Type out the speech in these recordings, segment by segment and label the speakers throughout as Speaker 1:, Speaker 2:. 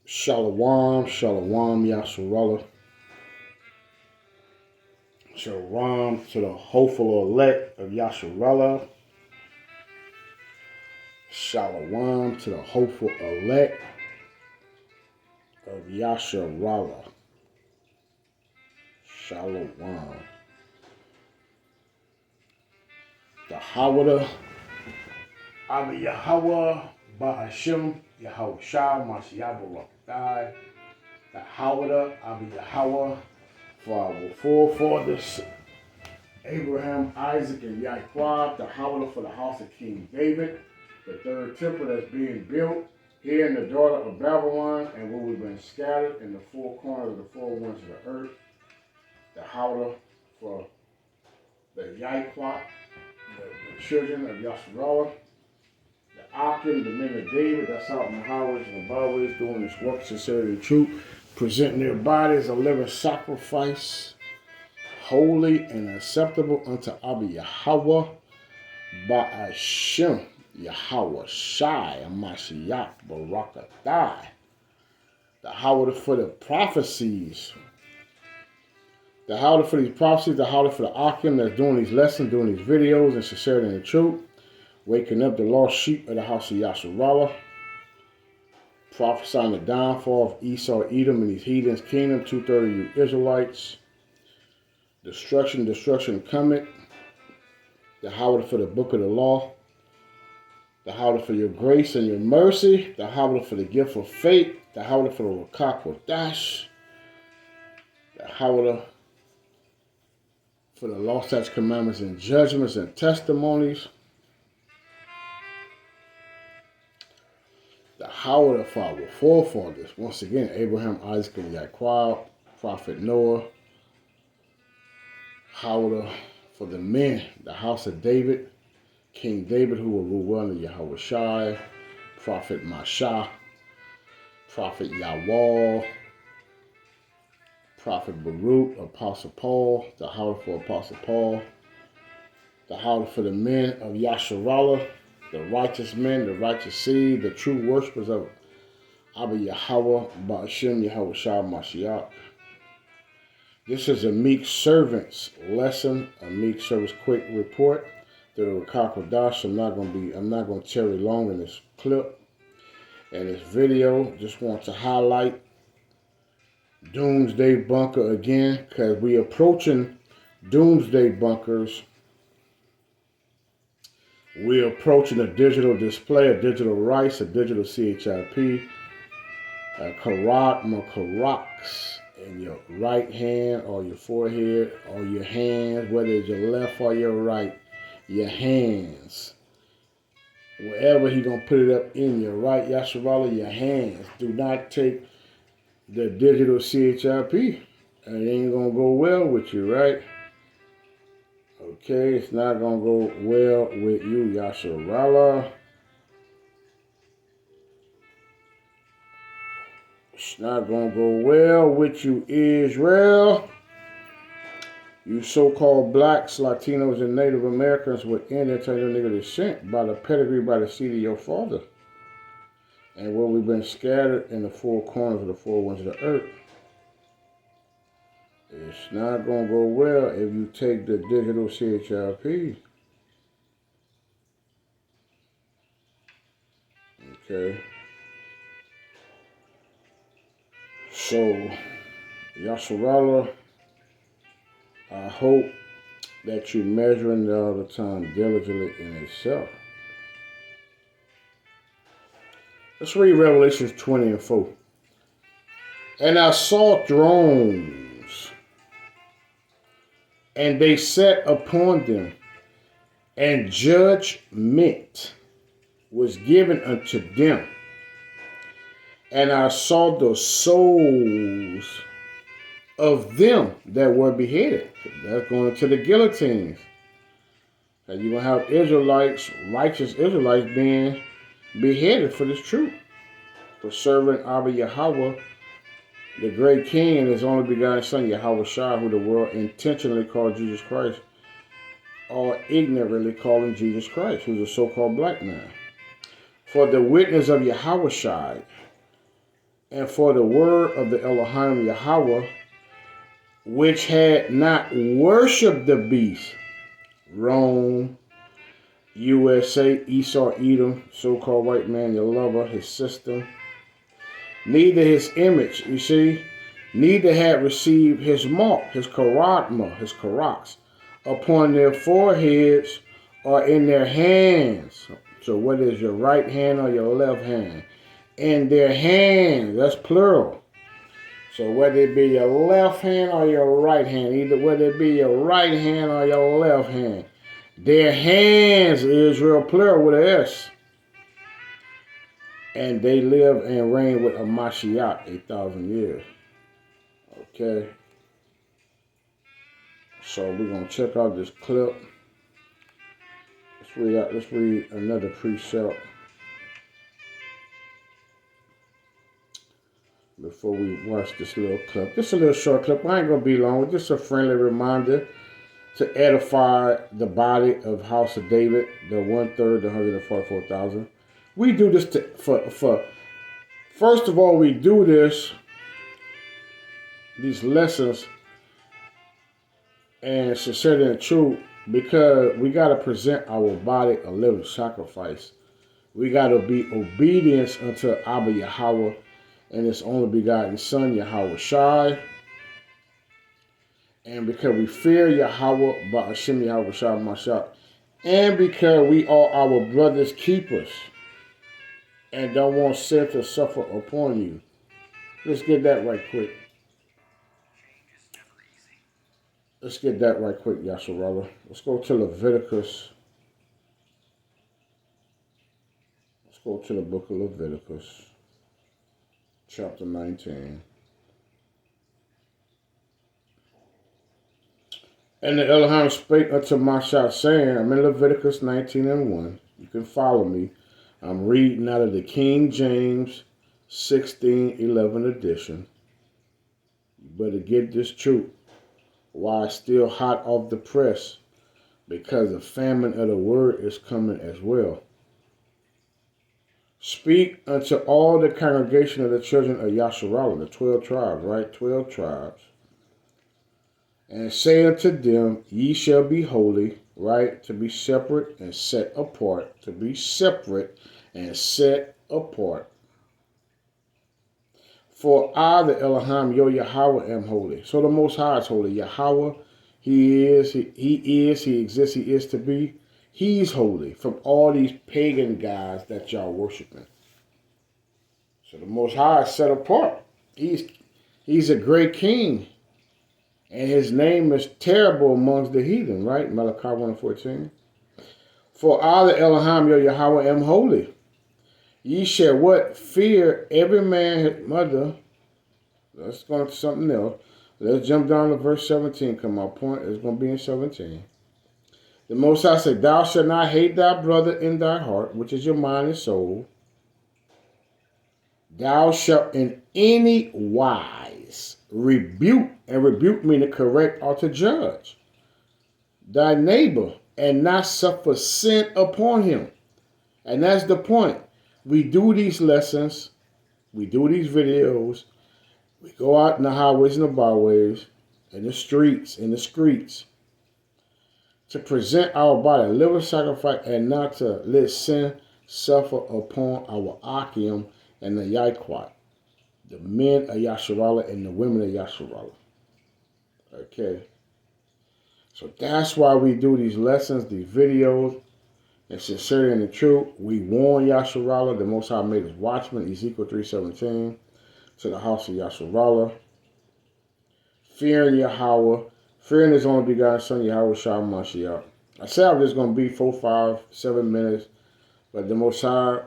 Speaker 1: Shalom, Shalom, Yasharallah. Shalom to the hopeful elect of Yasharallah. Shalom to the hopeful elect of Yasharallah. Shalom. The Hawada, Abba Yahweh, Ba'ashem, Yahweh Shah, Mashiach Barakadai. The Hawada, Abba Yahweh, for our forefathers, Abraham, Isaac, and Yaakov. The Hawada for the house of King David. The third temple that's being built here in the daughter of Babylon, and where we've been scattered in the four corners of the four winds of the earth. The Hawada for the Yaakov, the children of Yasharallah. The Akim, the men of David, that's out in the highways and the byways doing this work of sincerity and truth, presenting their bodies a living sacrifice, holy and acceptable unto Abba Yahweh, Ba'ashem, Yahweh Shai, Mashiach Barakadai. The Hawada for the prophecies. The Hawada for these prophecies, the Hawada for the Akim that's doing these lessons, doing these videos in sincerity and truth, waking up the lost sheep of the house of Yasharallah, prophesying the downfall of Esau, Edom, and these heathens' kingdom, 230 you Israelites, destruction cometh, the Hawada for the book of the law, the Hawada for your grace and your mercy, the Hawada for the gift of faith, the Hawada for the Rakak Dash, the Hawada for the law, statutes, commandments, and judgments and testimonies, the Hawada for our forefathers, once again, Abraham, Isaac, and Yaakov, Prophet Noah, Hawada for the men, the house of David, King David, who will rule well under Yahweh Shai, Prophet Mashah, Prophet Yawal, Prophet Baruch, Apostle Paul, the Hawada for Apostle Paul, the Hawada for the men of Yasharallah, the righteous men, the righteous seed, the true worshipers of Abba Yahweh, Ba'ashem, Yahweh Shah, Mashiach. This is a meek servant's lesson, a meek servant's quick report to the Rakak Dash. I'm not going to tarry long in this clip and this video. Just want to highlight Doomsday Bunker again, because we approaching Doomsday Bunkers. We're approaching a digital display, a digital rice, a digital CHIP, a karat, makaraks in your right hand or your forehead or your hands, whether it's your left or your right, your hands. Wherever he's going to put it up in your right, Yasharallah, your hands. Do not take the digital CHIP. It ain't going to go well with you, right? Okay, it's not going to go well with you, Yasharallah. It's not going to go well with you, Israel. You so-called blacks, Latinos, and Native Americans with Indian nigger descent by the pedigree, by the seed of your father. And where we've been scattered in the four corners of the four winds of the earth. It's not going to go well if you take the digital CHIP. Okay. So, Yasharallah, I hope that you're measuring all the time diligently in itself. Let's read Revelations 20 and 4. And I saw thrones, and they sat upon them, and judgment was given unto them. And I saw the souls of them that were beheaded. That's going into the guillotines. And you're going to have Israelites, righteous Israelites, being beheaded for this truth, for serving Abba Yahweh, the great King, and his only begotten Son, Yahweh Shai, who the world intentionally called Jesus Christ, or ignorantly calling Jesus Christ, who's a so-called black man. For the witness of Yahweh Shai, And for the word of the Elohim Yahweh, which had not worshipped the beast, Rome, USA, Esau, Edom, so-called white man, your lover, his sister, neither his image, you see, neither had received his mark, his karagma, his karaks, upon their foreheads or in their hands. So what is your right hand or your left hand? In their hands, that's plural. So whether it be your left hand or your right hand, either whether it be your right hand or your left hand, their hands, Israel, plural with an S. And they live and reign with a Mashiach 8,000 years. Okay. So we're going to check out this clip. Let's read another precept before we watch this little clip. Just a little short clip. I ain't going to be long. Just a friendly reminder to edify the body of House of David, the 1/3, the 144,000. We do this for first of all, we do these lessons and sincerity and truth because we got to present our body a living sacrifice. We got to be obedience unto Abba Yahweh and his only begotten Son, Yahweh Shai. And because we fear Yahweh, Ba'ashem Yahweh Shai Mashah, and because we are our brother's keepers and don't want sin to suffer upon you. Let's get that right quick. Let's get that right quick, Yasharallah. Let's go to Leviticus. Let's go to the book of Leviticus, chapter 19. And the Elohim spake unto Mashah, saying, I'm in Leviticus 19:1. You can follow me. I'm reading out of the King James 16:11 edition. You better get this truth while it's still hot off the press, because the famine of the word is coming as well. Speak unto all the congregation of the children of Yasharallah, the 12 tribes, right? 12 tribes. And say unto them, ye shall be holy, right? To be separate and set apart. To be separate and set apart. For I, the Elohim, your Yahweh, am holy. So the Most High is holy. Yahweh, he exists, he is to be. He's holy from all these pagan gods that y'all worshiping. So the Most High is set apart. He's a great king. And his name is terrible amongst the heathen, right? Malachi 1:14. For I, the Elohim, your Yahweh, am holy. Ye shall what? Fear every man his mother. Let's go into something else. Let's jump down to verse 17. Come my point is going to be in 17. The Most High said, thou shalt not hate thy brother in thy heart, which is your mind and soul. Thou shalt in any wise rebuke, and rebuke meaning correct or to judge, thy neighbor, and not suffer sin upon him. And that's the point. We do these lessons, we do these videos, we go out in the highways and the byways, in the streets, to present our body, a living sacrifice, and not to let sin suffer upon our Akim and the Yaikwat, the men of Yasharallah and the women of Yasharallah. Okay. So that's why we do these lessons, these videos, and sincerity and the truth. We warn Yasharallah, the Most High made us watchmen, Ezekiel 3:17, to the house of Yasharallah. Fearing Yahweh, fearing his only begotten Son, Yahweh Shai Mashiach. I said I was just going to be 4, 5, 7 minutes, but the Most High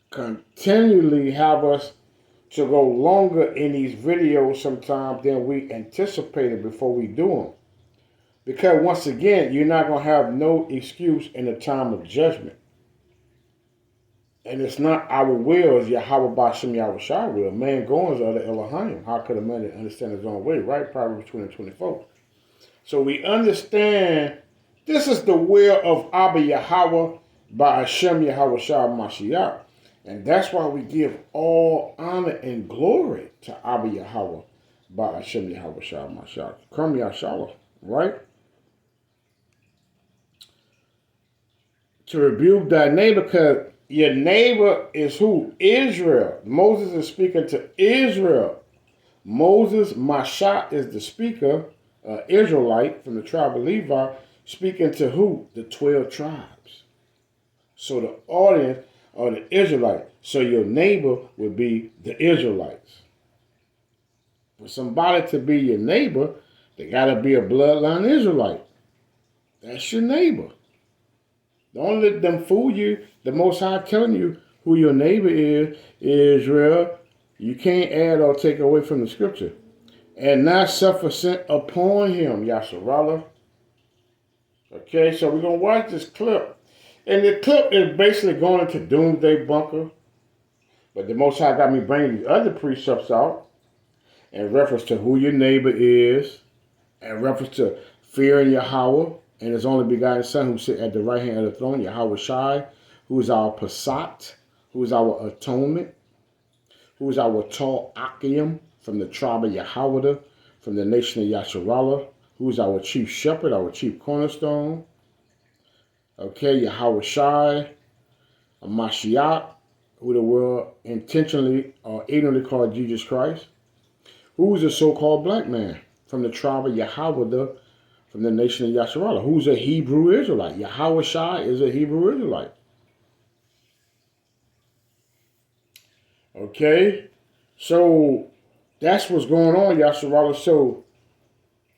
Speaker 1: continually have us to go longer in these videos sometimes than we anticipated before we do them. Because once again, you're not going to have no excuse in the time of judgment. And it's not our will, it's Yahweh Ba'ashem Yahweh Shai will. Man goings are the Elohim. How could a man understand his own way, right? Proverbs 20:24. So we understand this is the will of Abba Yahweh Ba'ashem Yahweh Shai Mashiach. And that's why we give all honor and glory to Abba Yahweh, by Hashem Yahweh Shah Mashah. Kram Yahshua, right? To rebuke thy neighbor, because your neighbor is who? Israel. Moses is speaking to Israel. Moses, Mashah, is the speaker, Israelite from the tribe of Levi, speaking to who? The 12 tribes. So the audience are the Israelites. So your neighbor would be the Israelites. For somebody to be your neighbor, they got to be a bloodline Israelite. That's your neighbor. Don't let them fool you. The Most High telling you who your neighbor is, Israel. You can't add or take away from the scripture. And not suffer sin upon him, Yasharallah. Okay, so we're going to watch this clip. And the clip is basically going into Doomsday Bunker. But the Most High got me bringing these other precepts out in reference to who your neighbor is, in reference to fearing Yahweh and his only begotten Son who sits at the right hand of the throne, Yahweh Shai, who is our Passat, who is our atonement, who is our Tal Akim from the tribe of Yahweh, from the nation of Yasharallah, who is our chief shepherd, our chief cornerstone. Okay, Yahweh Shai, a Mashiach, who the world intentionally or ignorantly called Jesus Christ, who is a so-called black man from the tribe of Yahweh, from the nation of Yasharallah, who's a Hebrew Israelite. Yahweh Shai is a Hebrew Israelite. Okay, so that's what's going on, Yasharallah. So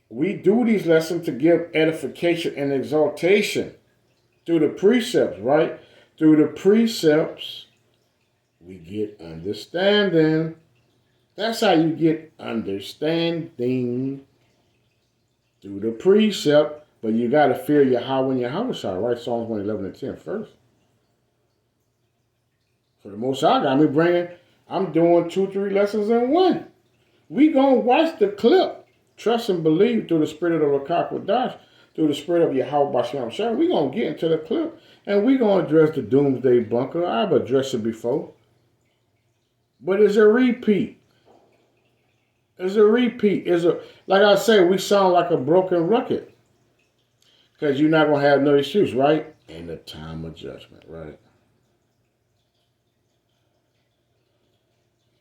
Speaker 1: we do these lessons to give edification and exaltation through the precepts, right? Through the precepts, we get understanding. That's how you get understanding, through the precept. But you got to fear Yahweh and Yahweh Shai, right? Psalms 111 and 10 first. For the Most High got me bringing, I'm doing 2-3 lessons in one. We going to watch the clip. Trust and believe through the spirit of the Rakak Wadash, through the spirit of Yahweh Basham Shai. We're going to get into the clip. And we're going to address the Doomsday Bunker. I've addressed it before. But it's a repeat. It's a repeat. Like I say, we sound like a broken record. Because you're not going to have no excuse, right? In the time of judgment, right?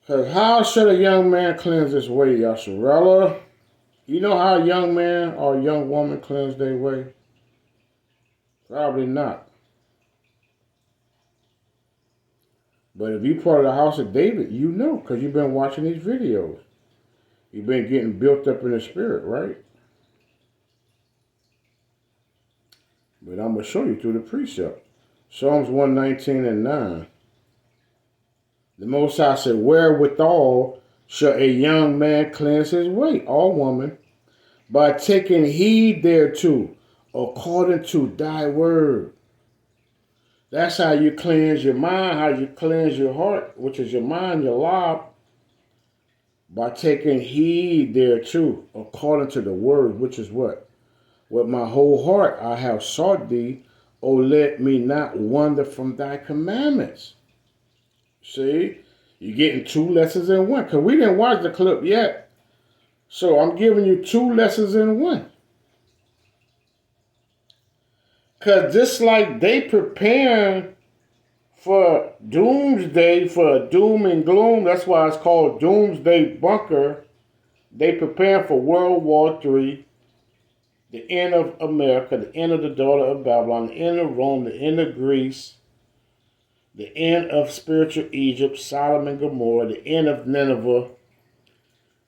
Speaker 1: Because how should a young man cleanse his way, Yasharella? You know how a young man or a young woman cleanse their way? Probably not. But if you're part of the house of David, you know, because you've been watching these videos. You've been getting built up in the spirit, right? But I'm going to show you through the precept. Psalms 119 and 9. The Most High said, wherewithal shall a young man cleanse his way, or woman, by taking heed thereto, according to thy word. That's how you cleanse your mind, how you cleanse your heart, which is your mind, your life, by taking heed thereto, according to the word, which is what? With my whole heart I have sought thee, O let me not wander from thy commandments. See? You're getting 2 lessons in one, because we didn't watch the clip yet. So I'm giving you 2 lessons in one. Because just like they preparing for doomsday, for doom and gloom, that's why it's called Doomsday Bunker. They preparing for World War III, the end of America, the end of the daughter of Babylon, the end of Rome, the end of Greece, the end of spiritual Egypt, Sodom and Gomorrah, the end of Nineveh,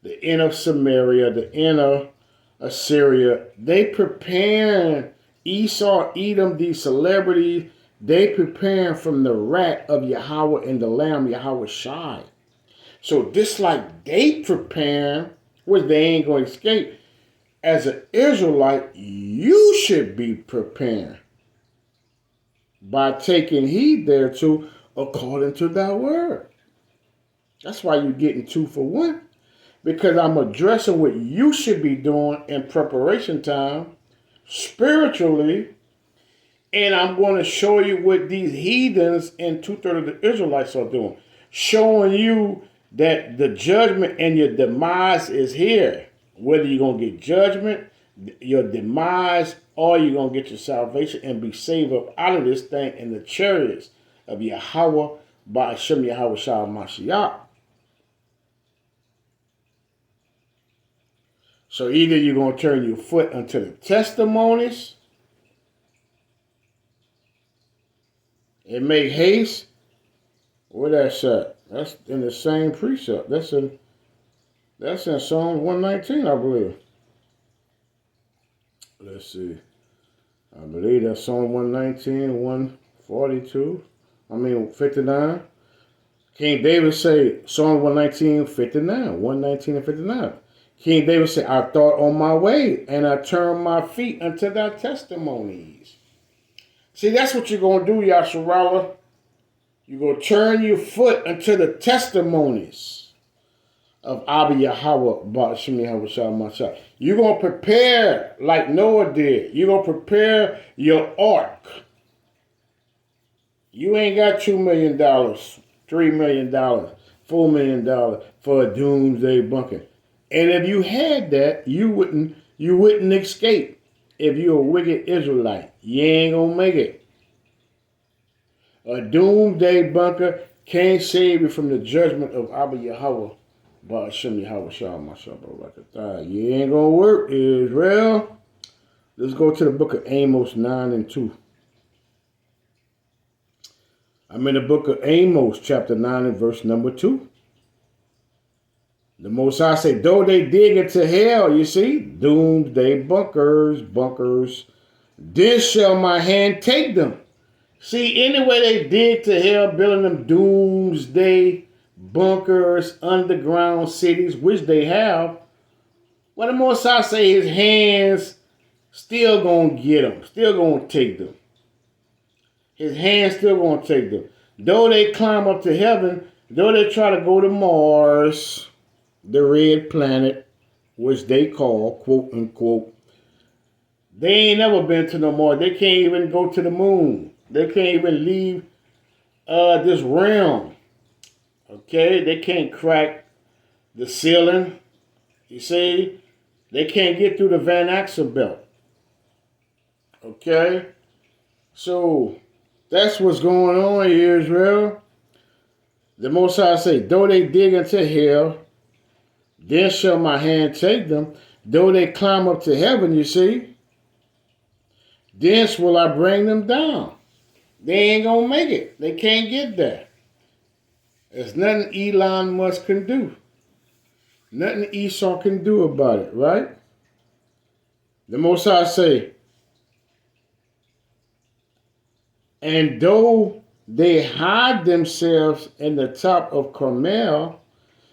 Speaker 1: the end of Samaria, the end of Assyria. They preparing Esau, Edom, these celebrities. They preparing from the wrath of Yahweh and the Lamb, Yahweh Shai. So this like they preparing, which they ain't going to escape. As an Israelite, you should be preparing by taking heed thereto according to thy word. That's why you're getting 2 for 1. Because I'm addressing what you should be doing in preparation time, spiritually, And I'm going to show you what these heathens and two-thirds of the Israelites are doing. Showing you that the judgment and your demise is here. Whether you're going to get judgment, your demise, or you're going to get your salvation and be saved up out of this thing in the chariots of Yahweh by Hashem Yahweh Shah Mashiach. So either you're going to turn your foot unto the testimonies and make haste. Where that's at? That's in the same precept. That's in Psalm 119, I believe. Let's see. I believe that's Psalm 119, 142. 59. King David say, Psalm 119, 59. 119 and 59. King David said, I thought on my way, and I turned my feet unto thy testimonies. See, that's what you're going to do, Yasharallah. You're going to turn your foot unto the testimonies of Abba Yahweh, Ba'ashem Yahweh Shah Mashiach. You're going to prepare like Noah did. You're going to prepare your ark. You ain't got $2 million, $3 million, $4 million for a doomsday bunker. And if you had that, you wouldn't escape. If you're a wicked Israelite, you ain't gonna make it. A doomsday bunker can't save you from the judgment of Abba Yahweh, Ba'ashem Yahweh Shah Mashiach. You ain't gonna work, Israel. Let's go to the book of Amos 9 and 2. I'm in the book of Amos, chapter 9 and verse number 2. The Most High say, though they dig into hell, you see, doomsday bunkers, this shall my hand take them. See, anyway they dig to hell, building them doomsday bunkers, underground cities, which they have, well, the Most High say his hands still gonna get them, still gonna take them. His hands still gonna take them. Though they climb up to heaven, though they try to go to Mars, the red planet, which they call, quote unquote, they ain't never been to no Mars. They can't even go to the moon. They can't even leave this realm. Okay? They can't crack the ceiling. You see? They can't get through the Van Axel belt. Okay? So, that's what's going on here, Israel. The Most High say, though they dig into hell, then shall my hand take them. Though they climb up to heaven, you see, thence will I bring them down. They ain't going to make it. They can't get there. There's nothing Elon Musk can do. Nothing Esau can do about it, right? The Most High say, and though they hide themselves in the top of Carmel,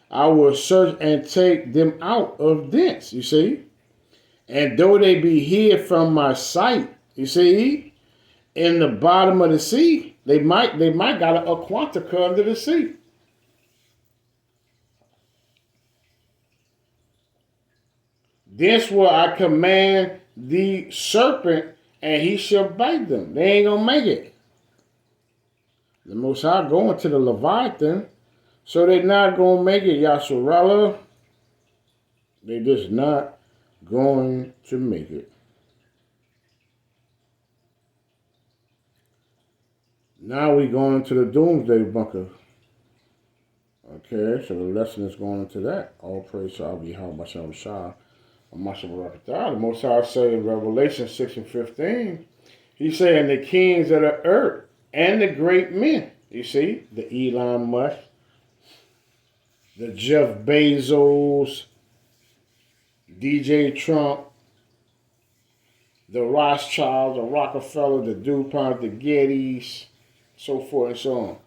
Speaker 1: I will search and take them out of thence, you see. And though they be hid from my sight, you see, in the bottom of the sea, they might got a Aquantica under the sea. This will I command the serpent, and he shall bite them. They ain't gonna make it. The Most High going to the Leviathan, so they're not going to make it, Yasharallah. They just not going to make it. Now we going into the Doomsday bunker. Okay, so the lesson is going into that. All praise to Abba Yahweh Shem Shah. The Most High say in Revelation 6 and 15, he's saying the kings of the earth and the great men, you see, the Elon Musk, the Jeff Bezos, DJ Trump, the Rothschilds, the Rockefeller, the DuPont, the Gettys, so forth and so on.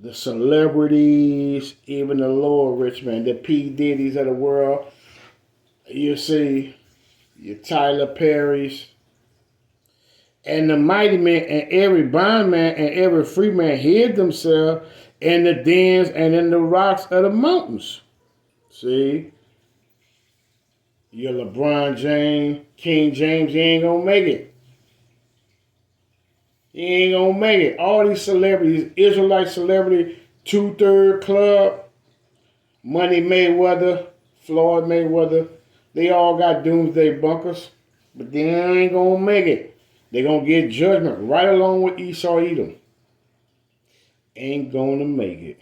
Speaker 1: The celebrities, even the lower rich man, the P. Diddy's of the world, you see, your Tyler Perry's, and the mighty man and every bondman and every free man hid themselves in the dens and in the rocks of the mountains. See? Your LeBron James, King James, you ain't gonna make it. He ain't gonna make it. All these celebrities, Israelite celebrity, 2/3 Club, Money Mayweather, Floyd Mayweather, they all got doomsday bunkers, but they ain't gonna make it. They gonna get judgment right along with Esau Edom. Ain't gonna make it.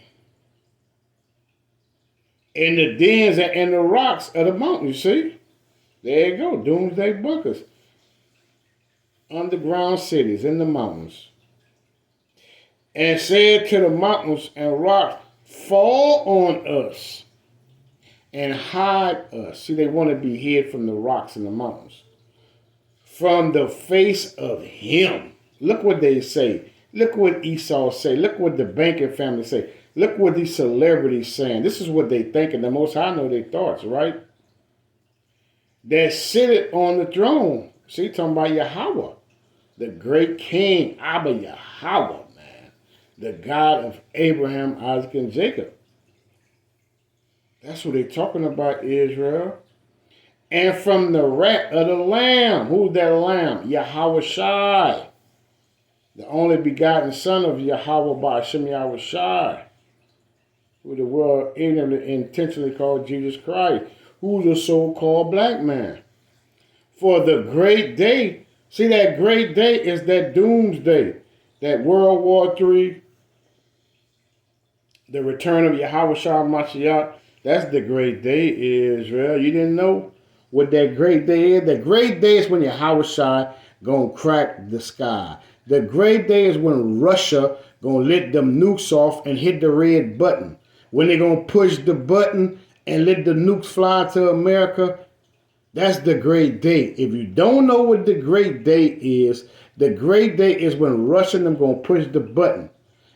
Speaker 1: And the dens and the rocks of the mountain, you see? There you go, doomsday bunkers. Underground cities in the mountains. And said to the mountains and rocks, fall on us and hide us. See, they want to be hid from the rocks and the mountains. From the face of him. Look what they say. Look what Esau say. Look what the banking family say. Look what these celebrities saying. This is what they thinking. The Most High know their thoughts, right? That sitteth on the throne. See, talking about Yahweh. The great king, Abba Yahweh, man. The God of Abraham, Isaac, and Jacob. That's what they're talking about, Israel. And from the rat of the lamb. Who's that lamb? Yahweh Shai. The only begotten son of Yahweh by Hashem Yahweh Shai. Who the world intentionally called Jesus Christ. Who's a so-called black man. For the great day. See, that great day is that doomsday. That World War III. The return of Yahweh Shai Mashiach. That's the great day, Israel. You didn't know what that great day is? The great day is when Yahweh Shai gonna crack the sky. The great day is when Russia gonna let them nukes off and hit the red button. When they gonna push the button and let the nukes fly to America, that's the great day. If you don't know what the great day is, the great day is when Russia and them gonna push the button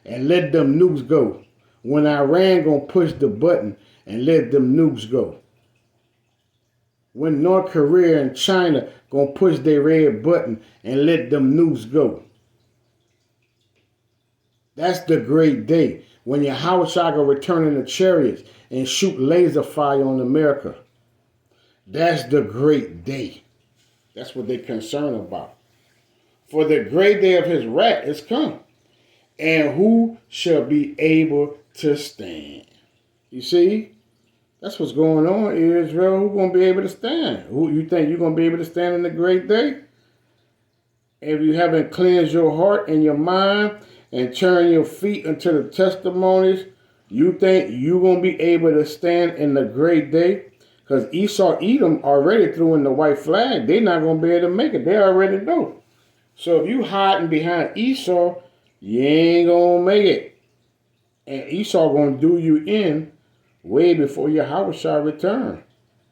Speaker 1: and let them nukes go. When Iran gonna push the button and let them nukes go. When North Korea and China gonna push their red button and let them nukes go. That's the great day. When Yahweh Shai gonna return in the chariots and shoot laser fire on America. That's the great day. That's what they're concerned about. For the great day of his wrath is come. And who shall be able to stand? You see? That's what's going on, Israel. Who's going to be able to stand? Who you think you're going to be able to stand in the great day? If you haven't cleansed your heart and your mind and turned your feet into the testimonies, you think you're going to be able to stand in the great day? Because Esau Edom already threw in the white flag. They're not going to be able to make it. They already know. So if you hiding behind Esau, you ain't going to make it. And Esau going to do you in way before Yahweh shall return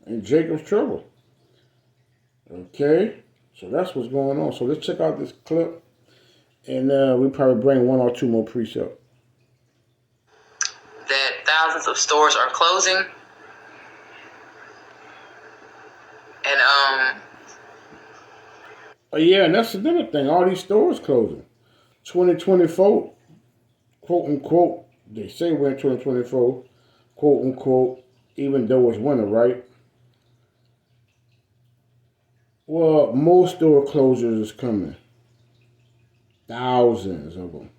Speaker 1: and Jacob's trouble. Okay? So that's what's going on. So let's check out this clip. And we'll probably bring one or two more precepts.
Speaker 2: That thousands of stores are closing. And
Speaker 1: oh yeah, and that's another thing. All these stores closing. 2024, quote unquote, they say we're in 2024, quote unquote, even though it's winter, right? Well, most store closures is coming. Thousands of them.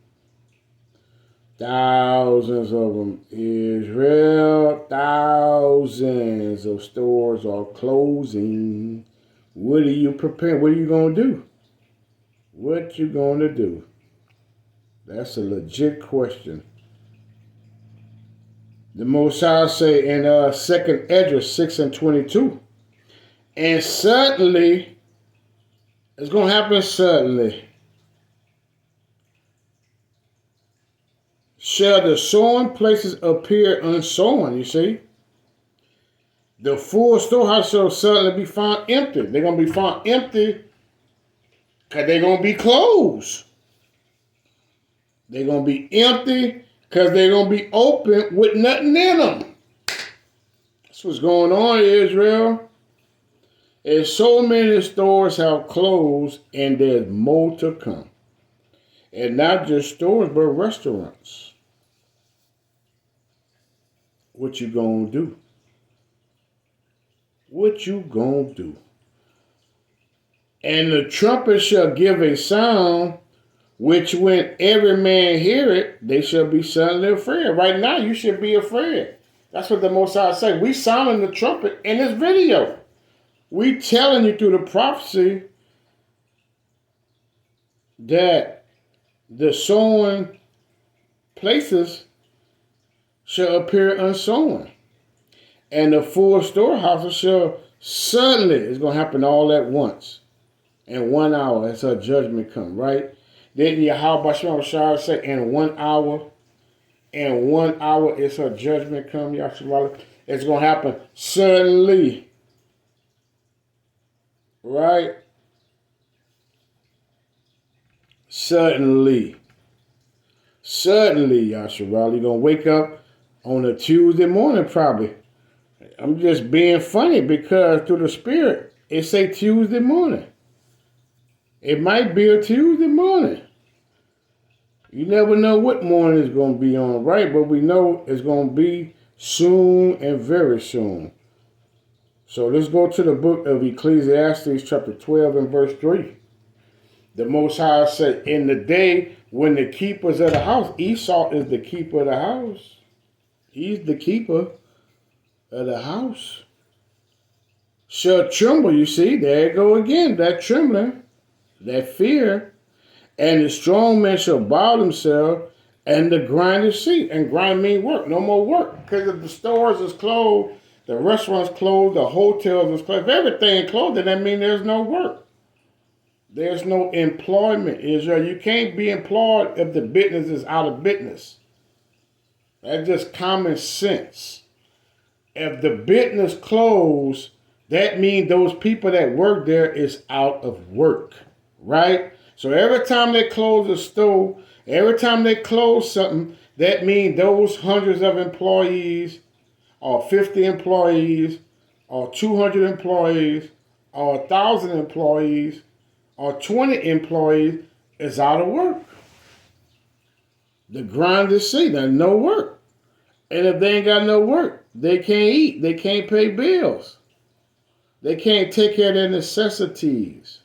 Speaker 1: Thousands of them. Israel, thousands of stores are closing. What are you preparing? What are you going to do? What you going to do? That's a legit question. The Most High say in 2nd Esdras 6:22, and suddenly, it's going to happen suddenly, shall the sown places appear unsown, you see? The full storehouse shall suddenly be found empty. They're going to be found empty because they're going to be closed. They're going to be empty because they're going to be open with nothing in them. That's what's going on, Israel. And so many stores have closed and there's more to come. And not just stores, but restaurants. What you gonna do? What you gonna do? And the trumpet shall give a sound which when every man hear it, they shall be suddenly afraid. Right now, you should be afraid. That's what the Most High say. We sounding the trumpet in this video. We telling you through the prophecy that the sown places shall appear unsown, and the full storehouses shall suddenly, it's going to happen all at once. In 1 hour, as her judgment come, right? Didn't Yahweh Shah say, in 1 hour, is her judgment come, Yahshua? It's going to happen suddenly, right? Suddenly, Yahshua. You're going to wake up on a Tuesday morning, probably. I'm just being funny because through the Spirit, it say Tuesday morning. It might be a Tuesday morning. You never know what morning it's going to be on, right? But we know it's going to be soon and very soon. So let's go to the book of Ecclesiastes chapter 12 and verse 3. The Most High said, in the day when the keepers of the house, Esau is the keeper of the house. He's the keeper of the house. Shall tremble, you see, there you go again, that trembling, that fear. And the strong man shall bow themselves, and the grinder cease. And grind mean work, no more work. Because if the stores is closed, the restaurants closed, the hotels is closed, if everything closed, then that means there's no work. There's no employment, Israel. You can't be employed if the business is out of business. That's just common sense. If the business closed, that means those people that work there is out of work, right? So every time they close a store, every time they close something, that means those hundreds of employees, or 50 employees, or 200 employees, or 1,000 employees, or 20 employees is out of work. The grind is see, there's no work. And if they ain't got no work, they can't eat, they can't pay bills. They can't take care of their necessities.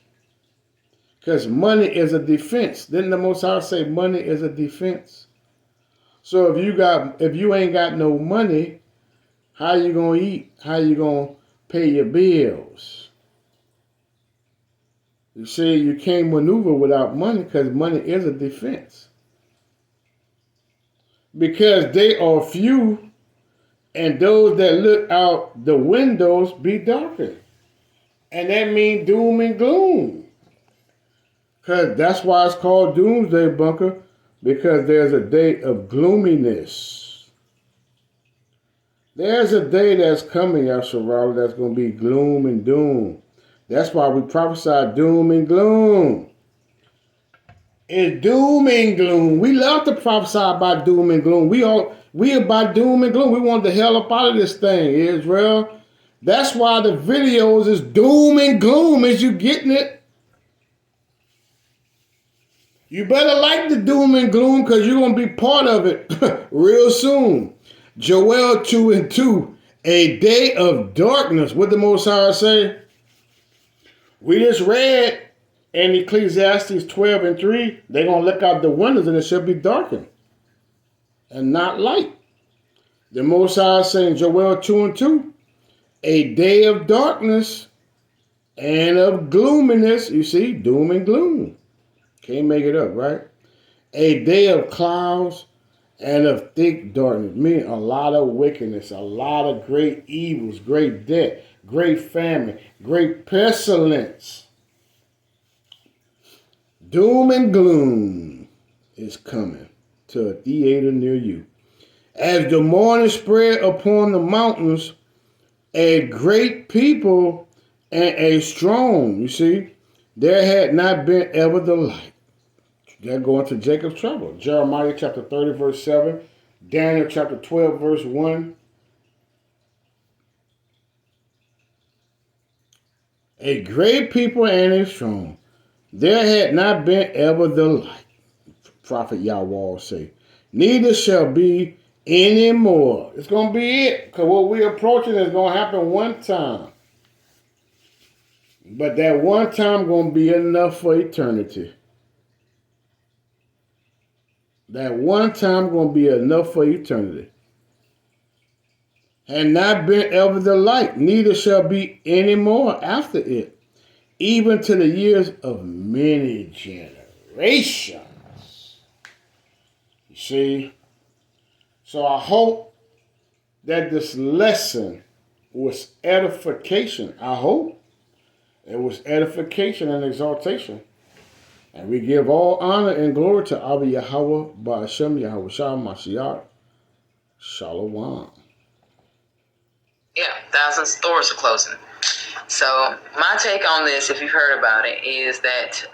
Speaker 1: Because money is a defense. Didn't the Most High say money is a defense? So if you ain't got no money, how you gonna eat? How you gonna pay your bills? You see, you can't maneuver without money because money is a defense. Because they are few, and those that look out the windows be darkened. And that means doom and gloom. Because that's why it's called Doomsday, Bunker, because there's a day of gloominess. There's a day that's coming, Yahshua, that's going to be gloom and doom. That's why we prophesy doom and gloom. It's doom and gloom. We love to prophesy about doom and gloom. We about doom and gloom. We want the hell up out of this thing, Israel. That's why the videos is doom and gloom. Is you getting it? You better like the doom and gloom because you're going to be part of it real soon. Joel 2 and 2, a day of darkness. What the Most High say? We just read in Ecclesiastes 12 and 3, they're going to look out the windows and it shall be darkened and not light. The Most High saying Joel 2 and 2, a day of darkness and of gloominess. You see, doom and gloom. Can't make it up, right? A day of clouds and of thick darkness. Meaning a lot of wickedness, a lot of great evils, great death, great famine, great pestilence. Doom and gloom is coming to a theater near you. As the morning spread upon the mountains, a great people and a strong, you see, there had not been ever the like. They're going to Jacob's trouble. Jeremiah chapter 30, verse 7. Daniel chapter 12, verse 1. A great people and a strong. There had not been ever the like. Prophet Yahweh say. Neither shall be any more. It's going to be it. Because what we're approaching is going to happen one time. But that one time going to be enough for eternity. That one time going to be enough for eternity. And not been ever the like, neither shall be any more after it, even to the years of many generations. You see? So I hope that this lesson was edification. I hope it was edification and exaltation. And we give all honor and glory to Abba Yahweh, Ba'ashem, Yahweh Shah, Mashiach, Shalom.
Speaker 2: Yeah, thousands of stores are closing. So my take on this, if you've heard about it, is that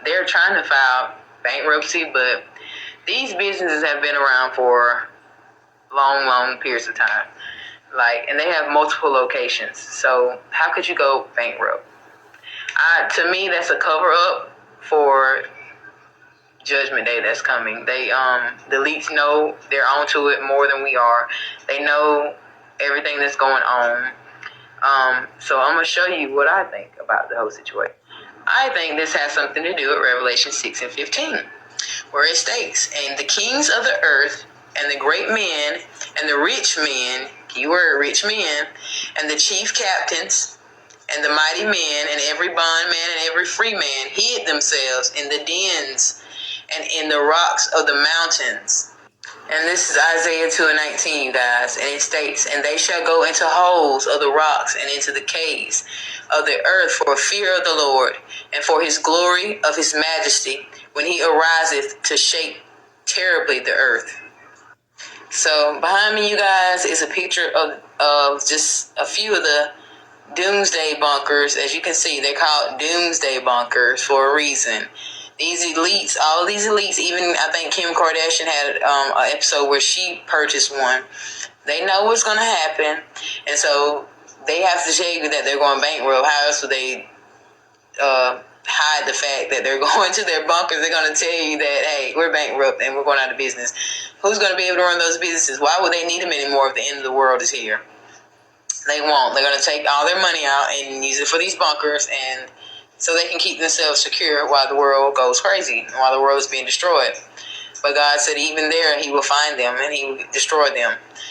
Speaker 2: they're trying to file bankruptcy, but these businesses have been around for long periods of time. And they have multiple locations. So how could you go bankrupt? To me, that's a cover up for Judgment Day that's coming. The elites know they're onto it more than we are. They know everything that's going on. So I'm going to show you what I think about the whole situation. I think this has something to do with Revelation 6 and 15, where it states, and the kings of the earth, and the great men, and the rich men, keyword rich men, and the chief captains, and the mighty men, and every bondman, and every free man, hid themselves in the dens, and in the rocks of the mountains. And this is Isaiah 2:19, you guys. And it states, and they shall go into holes of the rocks and into the caves of the earth for fear of the Lord and for his glory of his majesty when he ariseth to shake terribly the earth. So behind me, you guys, is a picture of just a few of the Doomsday bunkers. As you can see, they're called Doomsday bunkers for a reason. These elites, all of these elites, even I think Kim Kardashian had an episode where she purchased one. They know what's going to happen, and so they have to tell you that they're going bankrupt. How else would they hide the fact that they're going to their bunkers? They're going to tell you that, hey, we're bankrupt and we're going out of business. Who's going to be able to run those businesses? Why would they need them anymore if the end of the world is here? They won't. They're going to take all their money out and use it for these bunkers, and so they can keep themselves secure while the world goes crazy, while the world is being destroyed. But God said even there he will find them and he will destroy them.